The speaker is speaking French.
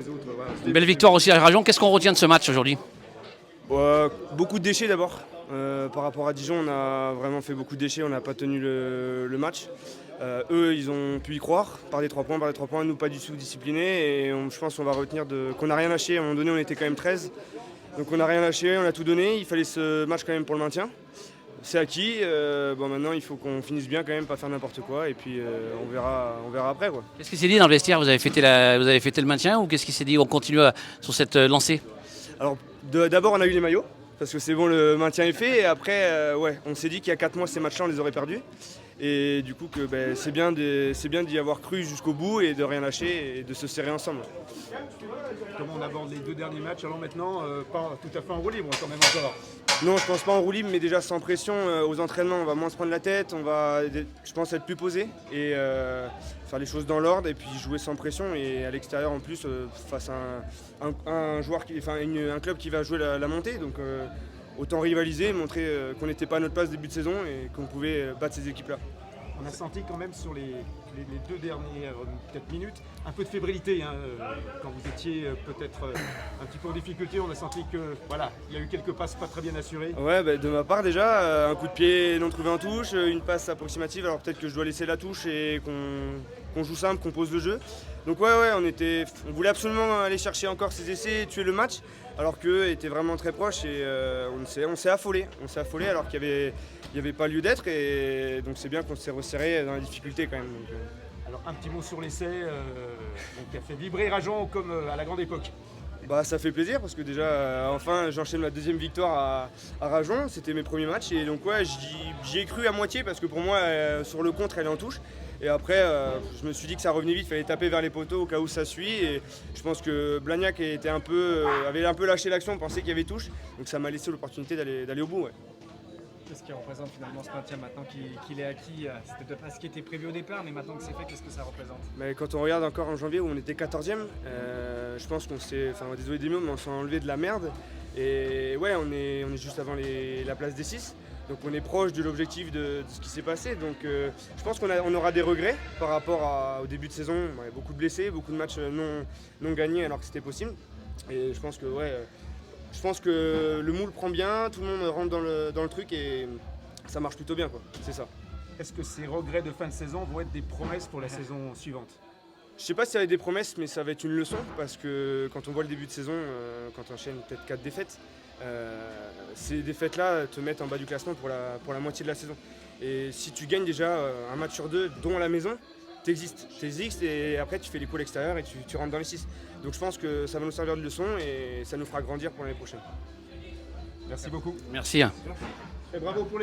les autres. Voilà. Une belle victoire aussi à Rajon. Qu'est-ce qu'on retient de ce match aujourd'hui? Beaucoup de déchets d'abord. Par rapport à Dijon, on a vraiment fait beaucoup de déchets, on n'a pas tenu le match. Eux, ils ont pu y croire par des 3 points, nous pas du tout disciplinés. Et je pense qu'on va retenir qu'on n'a rien lâché. À un moment donné, on était quand même 13. Donc on n'a rien lâché, on a tout donné. Il fallait ce match quand même pour le maintien. C'est acquis. Maintenant, il faut qu'on finisse bien quand même, pas faire n'importe quoi. Et puis on verra après, quoi. Qu'est-ce qui s'est dit dans le vestiaire? Vous avez fêté le maintien ou qu'est-ce qui s'est dit? On continue sur cette lancée? Alors d'abord, on a eu les maillots. Parce que c'est bon, le maintien est fait. Et après, on s'est dit qu'il y a 4 mois, ces matchs-là, on les aurait perdus. Et du coup, c'est bien d'y avoir cru jusqu'au bout et de rien lâcher et de se serrer ensemble. Comment on aborde les 2 derniers matchs? Alors maintenant, pas tout à fait en roue libre quand même encore. Non, je pense pas en roue libre, mais déjà sans pression. Aux entraînements, on va moins se prendre la tête. On va, je pense, être plus posé et faire les choses dans l'ordre et puis jouer sans pression. Et à l'extérieur, en plus, face à un club qui va jouer la montée. Donc autant rivaliser, montrer qu'on n'était pas à notre place début de saison et qu'on pouvait battre ces équipes-là. On a senti quand même sur les 2 dernières minutes un peu de fébrilité. Quand vous étiez peut-être un petit peu en difficulté, on a senti que voilà, il y a eu quelques passes pas très bien assurées. Ouais, de ma part déjà, un coup de pied non trouvé en touche, une passe approximative. Alors peut-être que je dois laisser la touche et qu'on joue simple, qu'on pose le jeu. Donc on voulait absolument aller chercher encore ces essais et tuer le match, alors qu'eux étaient vraiment très proches et on s'est affolé. On s'est affolé alors qu'il n'y avait pas lieu d'être et donc c'est bien qu'on s'est resserré dans la difficulté quand même. Alors un petit mot sur l'essai qui a fait vibrer Rajon comme à la grande époque. Ça fait plaisir parce que déjà enfin j'enchaîne ma 2e victoire à Rajon, c'était mes premiers matchs et donc j'y ai cru à moitié parce que pour moi sur le contre elle est en touche et après je me suis dit que ça revenait vite, il fallait taper vers les poteaux au cas où ça suit et je pense que Blagnac avait un peu lâché l'action, pensait qu'il y avait touche donc ça m'a laissé l'opportunité d'aller au bout. Ouais. Qu'est-ce qui représente finalement ce maintien maintenant qu'il est acquis? C'était peut-être pas ce qui était prévu au départ, mais maintenant que c'est fait, qu'est-ce que ça représente? Mais quand on regarde encore en janvier où on était 14e, je pense désolé des mots, mais on s'est enlevé de la merde. Et on est juste avant la place des 6. Donc on est proche de l'objectif de ce qui s'est passé. Donc je pense qu'on aura des regrets par rapport au début de saison. Il y a beaucoup de blessés, beaucoup de matchs non gagnés alors que c'était possible. Et je pense que le moule prend bien, tout le monde rentre dans le truc et ça marche plutôt bien, quoi. C'est ça. Est-ce que ces regrets de fin de saison vont être des promesses pour la saison suivante? Je sais pas si ça va être des promesses, mais ça va être une leçon parce que quand on voit le début de saison, quand on enchaîne peut-être 4 défaites, ces défaites-là te mettent en bas du classement pour la moitié de la saison. Et si tu gagnes déjà un match sur 2, dont à la maison, t'existes et après tu fais les coups à l'extérieur et tu rentres dans les 6. Donc je pense que ça va nous servir de leçon et ça nous fera grandir pour l'année prochaine. Merci beaucoup. Merci. Et bravo pour